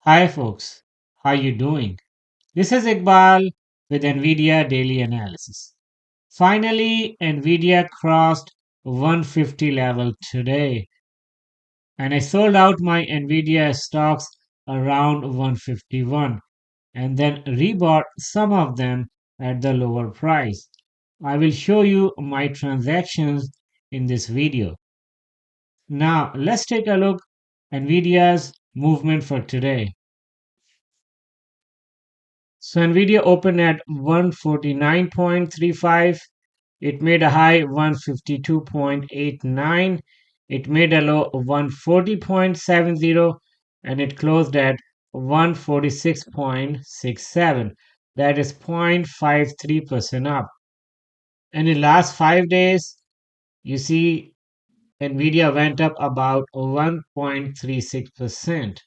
Hi folks, how you doing? This is Iqbal with NVIDIA Daily Analysis. Finally, NVIDIA crossed 150 level today, and I sold out my NVIDIA stocks around 151 and then rebought some of them at the lower price. I will show you my transactions in this video. Now, let's take a look at NVIDIA's movement for today. So Nvidia opened at 149.35. It made a high 152.89. It made a low of 140.70 and it closed at 146.67. That is 0.53% up. And in last 5 days, you see Nvidia went up about 1.36%.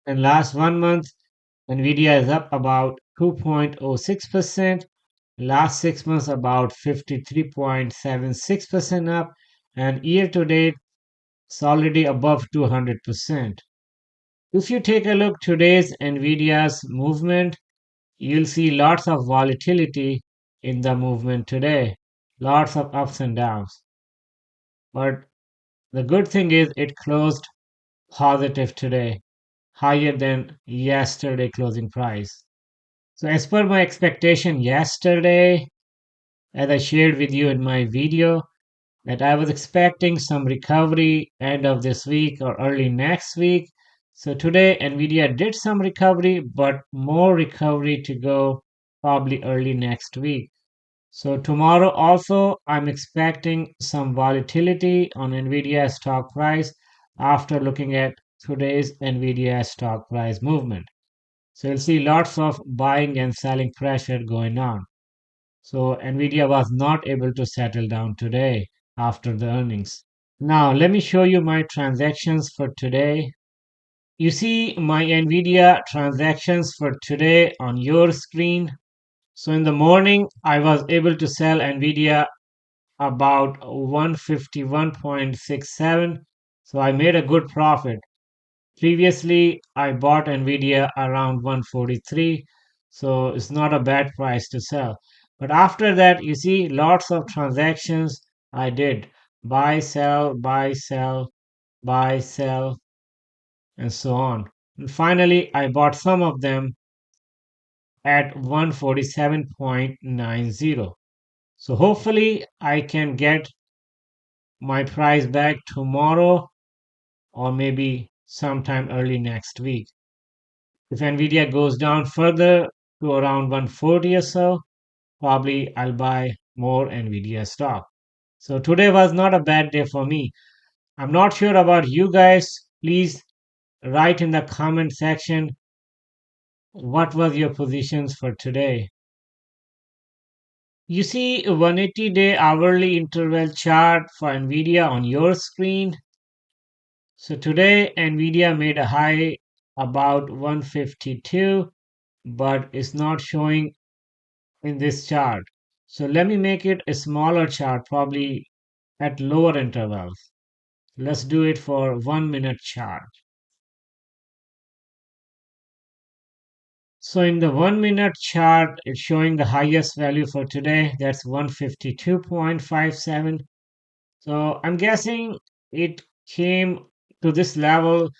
And last 1 month, Nvidia is up about 2.06%. Last 6 months, about 53.76% up. And year to date, it's already above 200%. If you take a look today's Nvidia's movement, you'll see lots of volatility in the movement today. Lots of ups and downs. But the good thing is it closed positive today, higher than yesterday closing price. So as per my expectation yesterday, as I shared with you in my video, that I was expecting some recovery end of this week or early next week. So today Nvidia did some recovery, but more recovery to go probably early next week. So tomorrow also I'm expecting some volatility on Nvidia stock price after looking at today's Nvidia stock price movement. So you'll see lots of buying and selling pressure going on. So Nvidia was not able to settle down today after the earnings. Now let me show you my transactions for today. You see my Nvidia transactions for today on your screen. So in the morning, I was able to sell Nvidia about 151.67. So I made a good profit. Previously, I bought Nvidia around 143, so it's not a bad price to sell. But after that, you see lots of transactions I did buy, sell, buy, sell, buy, sell, and so on. And finally, I bought some of them at 147.90. So hopefully, I can get my price back tomorrow or maybe sometime early next week. If Nvidia goes down further to around 140 or so, probably I'll buy more Nvidia stock. So today was not a bad day for me. I'm not sure about you guys. Please write in the comment section what was your positions for today. You see a 180-day hourly interval chart for Nvidia on your screen. So today Nvidia made a high about 152, but it's not showing in this chart. So let me make it a smaller chart, probably at lower intervals. Let's do it for 1 minute chart. So in the 1 minute chart, it's showing the highest value for today. That's 152.57. So I'm guessing it came to this level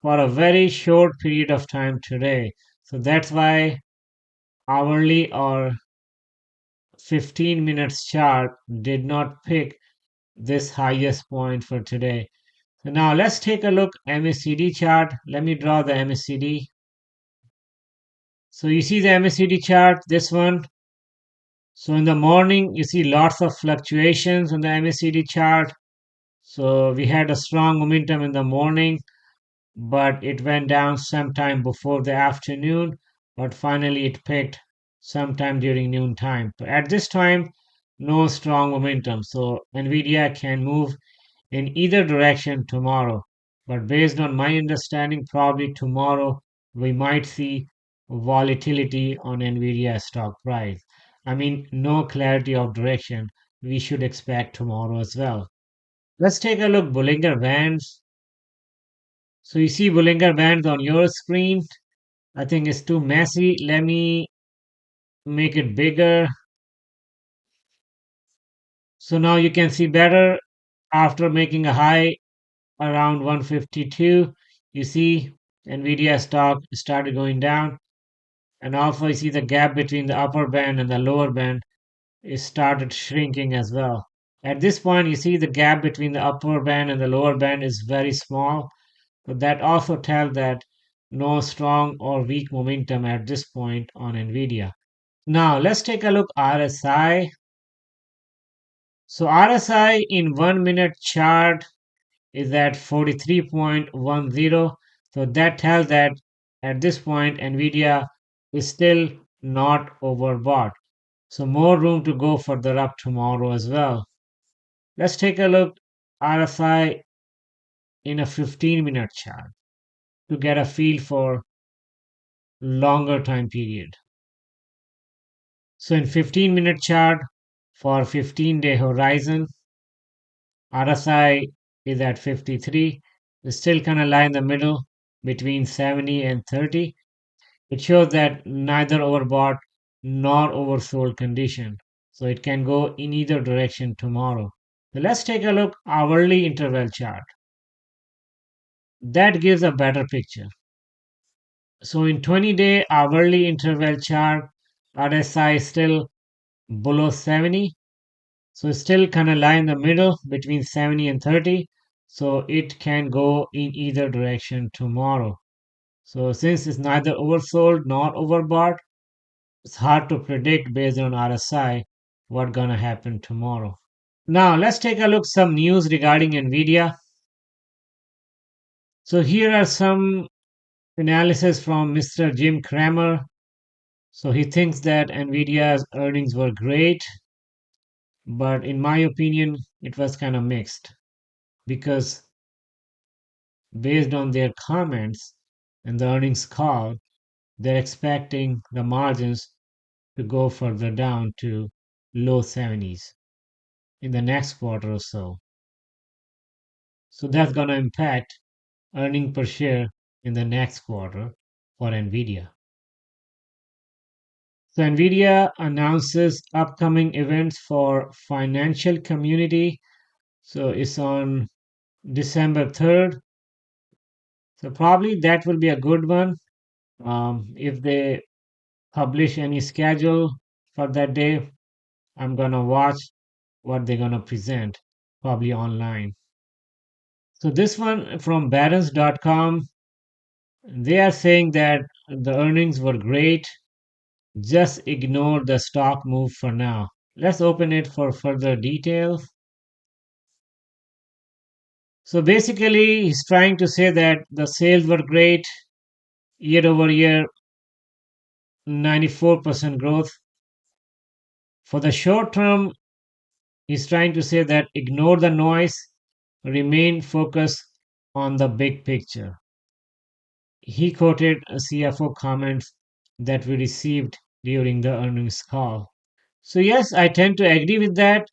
for a very short period of time today. So that's why hourly or 15 minutes chart did not pick this highest point for today. So now let's take a look MACD chart. Let me draw the MACD. So you see the MACD chart, this one. So in the morning, you see lots of fluctuations on the MACD chart. So we had a strong momentum in the morning, but it went down sometime before the afternoon, but finally it picked sometime during noon time. But at this time, no strong momentum. So Nvidia can move in either direction tomorrow. But based on my understanding, probably tomorrow we might see volatility on Nvidia stock price. I mean, no clarity of direction we should expect tomorrow as well. Let's take a look Bollinger Bands. So you see Bollinger Bands on your screen. I think it's too messy. Let me make it bigger. So now you can see better after making a high around 152. You see Nvidia stock started going down, and also you see the gap between the upper band and the lower band is started shrinking as well. At this point, you see the gap between the upper band and the lower band is very small. So that also tells that no strong or weak momentum at this point on Nvidia. Now let's take a look RSI. So RSI in 1 minute chart is at 43.10. So that tells that at this point Nvidia is still not overbought. So more room to go further up tomorrow as well. Let's take a look RSI in a 15-minute chart to get a feel for longer time period. So in 15-minute chart for 15-day horizon, RSI is at 53. It's still kind of lie in the middle between 70 and 30. It shows that neither overbought nor oversold condition. So it can go in either direction tomorrow. So let's take a look hourly interval chart. That gives a better picture. So in 20-day hourly interval chart, RSI is still below 70. So it's still kind of lie in the middle between 70 and 30. So it can go in either direction tomorrow. So since it's neither oversold nor overbought, it's hard to predict based on RSI what's gonna happen tomorrow. Now let's take a look some news regarding Nvidia. So here are some analysis from Mr. Jim Cramer. So he thinks that Nvidia's earnings were great, but in my opinion, it was kind of mixed because based on their comments in the earnings call, they're expecting the margins to go further down to low 70s in the next quarter or so. So that's going to impact earning per share in the next quarter for Nvidia. So Nvidia announces upcoming events for financial community. So it's on December 3rd. So probably that will be a good one. If they publish any schedule for that day, I'm gonna watch what they're gonna present, probably online. So this one from Barons.com, they are saying that the earnings were great. Just ignore the stock move for now. Let's open it for further details. So basically, he's trying to say that the sales were great, year over year, 94% growth. For the short term, he's trying to say that ignore the noise, remain focused on the big picture. He quoted a CFO comments that we received during the earnings call. So yes, I tend to agree with that.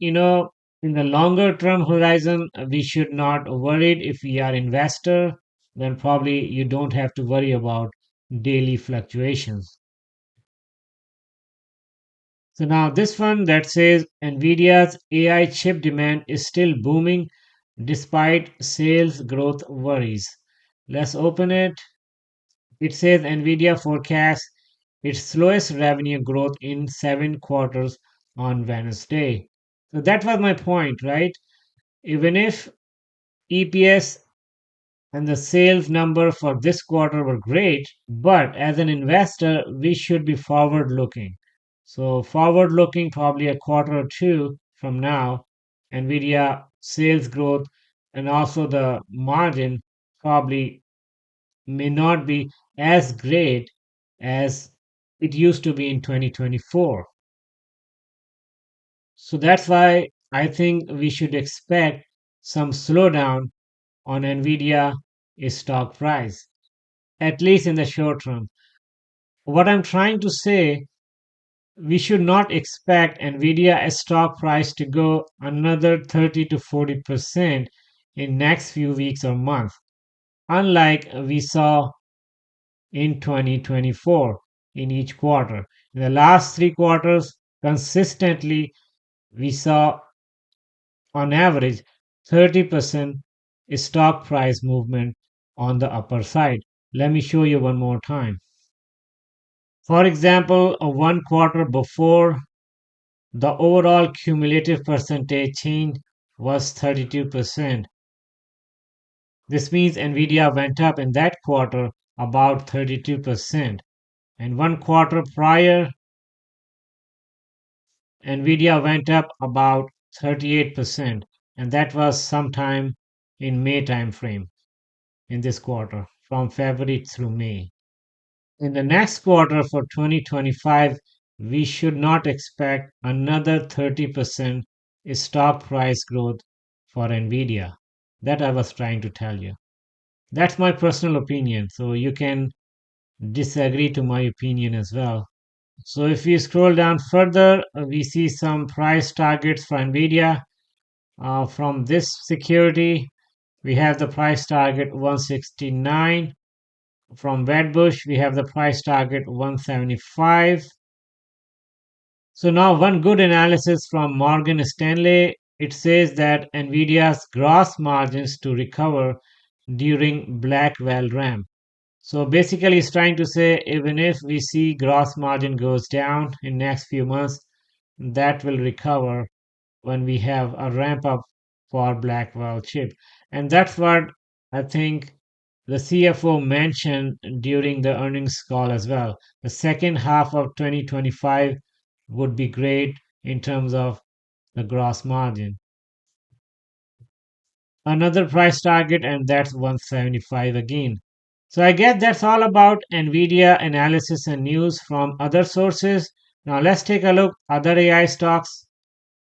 In the longer term horizon, we should not worry if we are investor, then probably you don't have to worry about daily fluctuations. So now this one that says Nvidia's AI chip demand is still booming despite sales growth worries. Let's open it. It says Nvidia forecasts its slowest revenue growth in 7 quarters on Wednesday. So that was my point, right? Even if EPS and the sales number for this quarter were great, but as an investor, we should be forward looking. So, forward looking probably a quarter or two from now, Nvidia sales growth and also the margin probably may not be as great as it used to be in 2024. So that's why I think we should expect some slowdown on Nvidia stock price, at least in the short term. What I'm trying to say, we should not expect Nvidia stock price to go another 30 to 40% in next few weeks or months. unlike we saw in 2024 in each quarter. In the last 3 quarters, consistently, we saw on average 30% stock price movement on the upper side. Let me show you one more time. For example, a 1 quarter before, the overall cumulative percentage change was 32%. This means Nvidia went up in that quarter about 32%. And 1 quarter prior, Nvidia went up about 38%. And that was sometime in May timeframe in this quarter, from February through May. In the next quarter for 2025, we should not expect another 30% stock price growth for Nvidia. That I was trying to tell you. That's my personal opinion. So you can disagree to my opinion as well. So if we scroll down further, we see some price targets for Nvidia. From this security, we have the price target 169. From Wedbush, we have the price target 175. So now one good analysis from Morgan Stanley, it says that Nvidia's gross margins to recover during Blackwell ramp. So basically it's trying to say even if we see gross margin goes down in next few months, that will recover when we have a ramp up for Blackwell chip. And that's what I think the CFO mentioned during the earnings call as well. The second half of 2025 would be great in terms of the gross margin. Another price target, and that's 175 again. So I guess that's all about Nvidia analysis and news from other sources. Now let's take a look other AI stocks.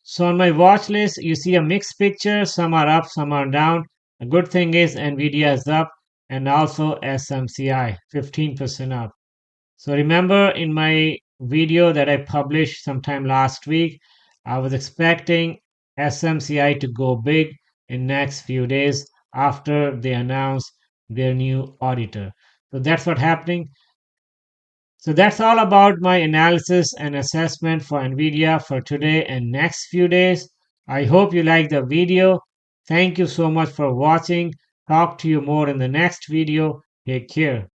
So on my watch list, you see a mixed picture. Some are up, some are down. The good thing is Nvidia is up and also SMCI 15% up. So remember in my video that I published sometime last week, I was expecting SMCI to go big in next few days after they announce their new auditor. So that's what's happening. So that's all about my analysis and assessment for NVIDIA for today and next few days. I hope you like the video. Thank you so much for watching. Talk to you more in the next video. Take care.